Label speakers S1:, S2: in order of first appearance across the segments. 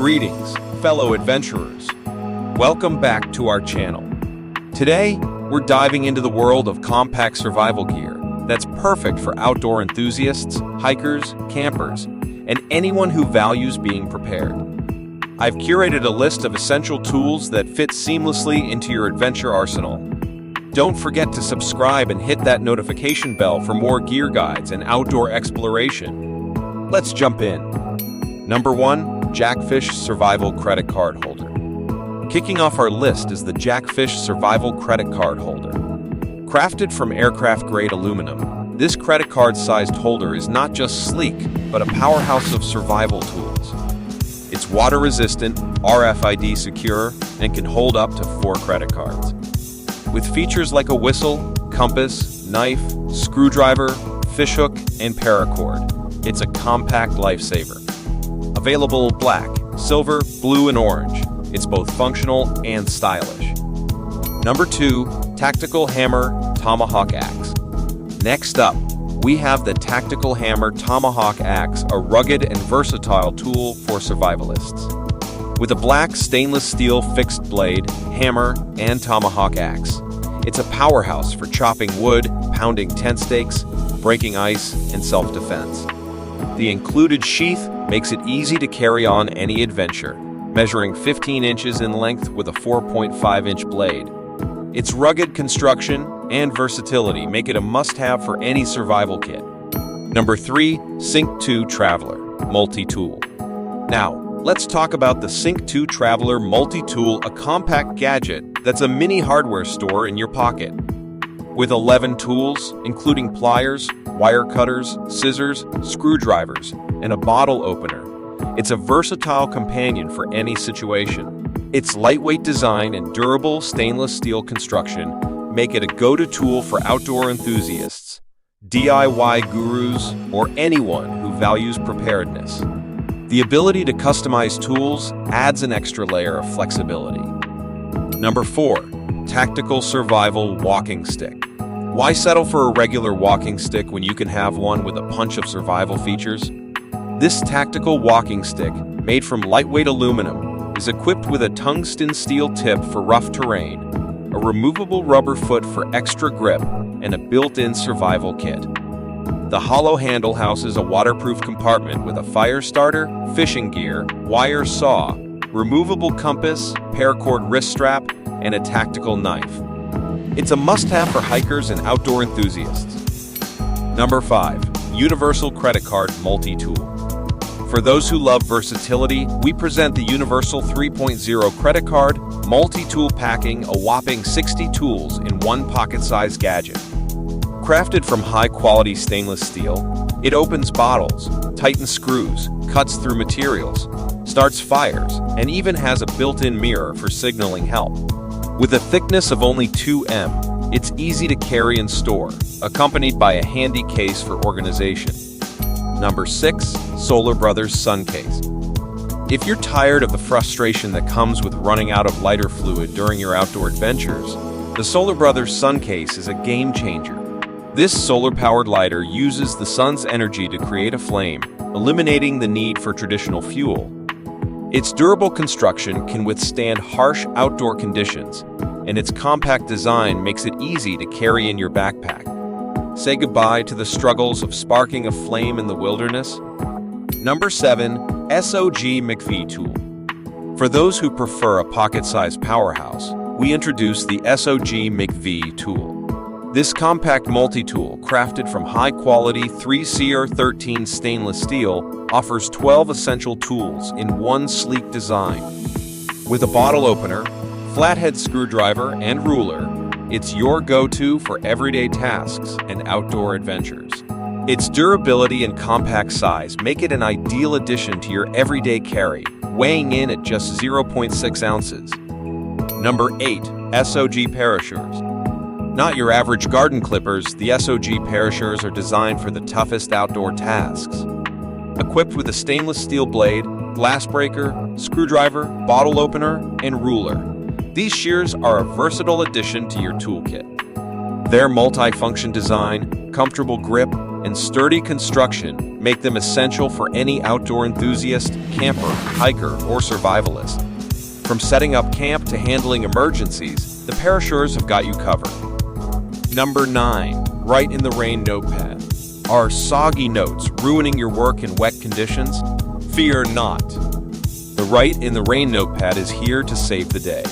S1: Greetings, fellow adventurers. Welcome back to our channel. Today, we're diving into the world of compact survival gear that's perfect for outdoor enthusiasts, hikers, campers, and anyone who values being prepared. I've curated a list of essential tools that fit seamlessly into your adventure arsenal. Don't forget to subscribe and hit that notification bell for more gear guides and outdoor exploration. Let's jump in. Number 1. Jackfish Survival Credit Card Holder. Kicking off our list is the Jackfish Survival Credit Card Holder. Crafted from aircraft-grade aluminum, this credit card-sized holder is not just sleek, but a powerhouse of survival tools. It's water-resistant, RFID secure, and can hold up to 4 credit cards. With features like a whistle, compass, knife, screwdriver, fishhook, and paracord, it's a compact lifesaver. Available black, silver, blue, and orange, it's both functional and stylish. Number 2. Tactical Hammer Tomahawk Axe. Next up, we have the Tactical Hammer Tomahawk Axe, a rugged and versatile tool for survivalists. With a black stainless steel fixed blade, hammer, and tomahawk axe, it's a powerhouse for chopping wood, pounding tent stakes, breaking ice, and self-defense. The included sheath makes it easy to carry on any adventure, measuring 15 inches in length with a 4.5-inch blade. Its rugged construction and versatility make it a must-have for any survival kit. Number 3. Sync 2 Traveler Multi-Tool. Now, let's talk about the Sync 2 Traveler Multi-Tool, a compact gadget that's a mini hardware store in your pocket. With 11 tools, including pliers, wire cutters, scissors, screwdrivers, and a bottle opener, it's a versatile companion for any situation. Its lightweight design and durable stainless steel construction make it a go-to tool for outdoor enthusiasts, DIY gurus, or anyone who values preparedness. The ability to customize tools adds an extra layer of flexibility. Number 4. Tactical Survival Walking Stick. Why settle for a regular walking stick when you can have one with a punch of survival features? This tactical walking stick, made from lightweight aluminum, is equipped with a tungsten steel tip for rough terrain, a removable rubber foot for extra grip, and a built-in survival kit. The hollow handle houses a waterproof compartment with a fire starter, fishing gear, wire saw, removable compass, paracord wrist strap, and a tactical knife. It's a must-have for hikers and outdoor enthusiasts. Number 5. Universal Credit Card Multi-Tool. For those who love versatility, we present the Universal 3.0 Credit Card Multi-Tool, packing a whopping 60 tools in one pocket-sized gadget. Crafted from high-quality stainless steel, it opens bottles, tightens screws, cuts through materials, starts fires, and even has a built-in mirror for signaling help. With a thickness of only 2 mm, it's easy to carry and store, accompanied by a handy case for organization. Number 6. Solar Brothers Sun Case. If you're tired of the frustration that comes with running out of lighter fluid during your outdoor adventures, the Solar Brothers Sun Case is a game changer. This solar-powered lighter uses the sun's energy to create a flame, eliminating the need for traditional fuel. Its durable construction can withstand harsh outdoor conditions, and its compact design makes it easy to carry in your backpack. Say goodbye to the struggles of sparking a flame in the wilderness. Number 7. SOG McVie Tool. For those who prefer a pocket-sized powerhouse, we introduce the SOG McVie Tool. This compact multi-tool, crafted from high-quality 3CR13 stainless steel, offers 12 essential tools in one sleek design. With a bottle opener, flathead screwdriver, and ruler, it's your go-to for everyday tasks and outdoor adventures. Its durability and compact size make it an ideal addition to your everyday carry, weighing in at just 0.6 ounces. Number 8. SOG Parashures. Not your average garden clippers, the SOG Parashures are designed for the toughest outdoor tasks. Equipped with a stainless steel blade, glass breaker, screwdriver, bottle opener, and ruler, these shears are a versatile addition to your toolkit. Their multi-function design, comfortable grip, and sturdy construction make them essential for any outdoor enthusiast, camper, hiker, or survivalist. From setting up camp to handling emergencies, the pair of shears have got you covered. Number 9. Write in the Rain Notepad. Are soggy notes ruining your work in wet conditions? Fear not. The Write in the Rain Notepad is here to save the day.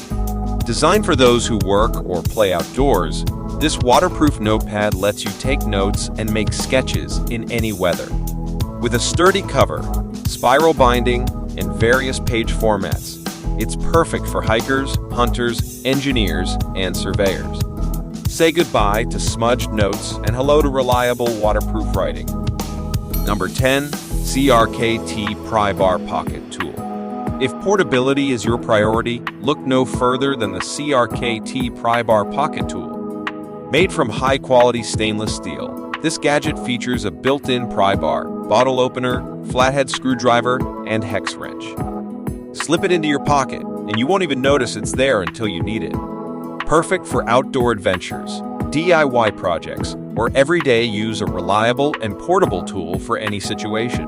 S1: Designed for those who work or play outdoors, this waterproof notepad lets you take notes and make sketches in any weather. With a sturdy cover, spiral binding, and various page formats, it's perfect for hikers, hunters, engineers, and surveyors. Say goodbye to smudged notes and hello to reliable waterproof writing. Number 10. CRKT Pry Bar Pocket Tool. If portability is your priority, look no further than the CRKT Pry Bar Pocket Tool. Made from high-quality stainless steel, this gadget features a built-in pry bar, bottle opener, flathead screwdriver, and hex wrench. Slip it into your pocket, and you won't even notice it's there until you need it. Perfect for outdoor adventures, DIY projects, or everyday use, a reliable and portable tool for any situation.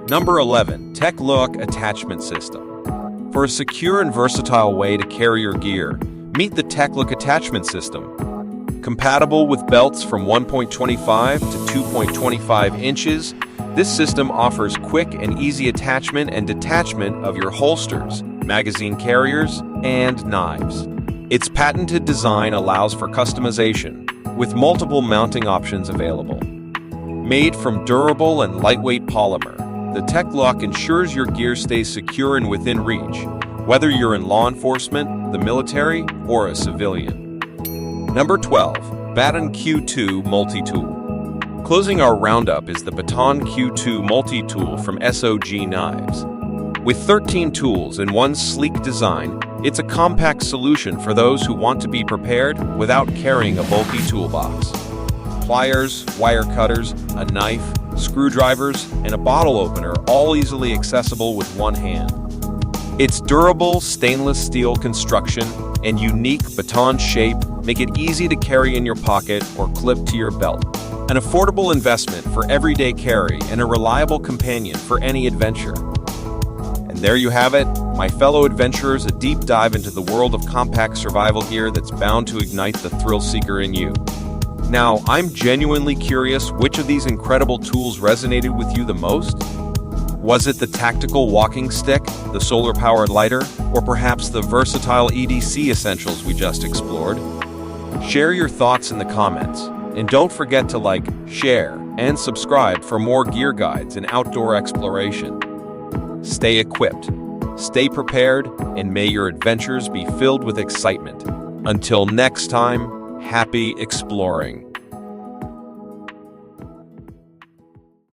S1: Number 11. Tech-Look Attachment System. For a secure and versatile way to carry your gear, meet the Tech-Look Attachment System. Compatible with belts from 1.25 to 2.25 inches, this system offers quick and easy attachment and detachment of your holsters, magazine carriers, and knives. Its patented design allows for customization, with multiple mounting options available. Made from durable and lightweight polymer, the Tech-Lock ensures your gear stays secure and within reach, whether you're in law enforcement, the military, or a civilian. Number 12. Baton Q2 Multi-Tool. Closing our roundup is the Baton Q2 Multi-Tool from SOG Knives. With 13 tools and one sleek design, it's a compact solution for those who want to be prepared without carrying a bulky toolbox. Pliers, wire cutters, a knife, screwdrivers, and a bottle opener, all easily accessible with one hand. Its durable stainless steel construction and unique baton shape make it easy to carry in your pocket or clip to your belt. An affordable investment for everyday carry and a reliable companion for any adventure. And there you have it, my fellow adventurers, a deep dive into the world of compact survival gear that's bound to ignite the thrill seeker in you. Now, I'm genuinely curious, which of these incredible tools resonated with you the most? Was it the tactical walking stick, the solar-powered lighter, or perhaps the versatile EDC essentials we just explored? Share your thoughts in the comments, and don't forget to like, share, and subscribe for more gear guides and outdoor exploration. Stay equipped, stay prepared, and may your adventures be filled with excitement. Until next time, happy exploring.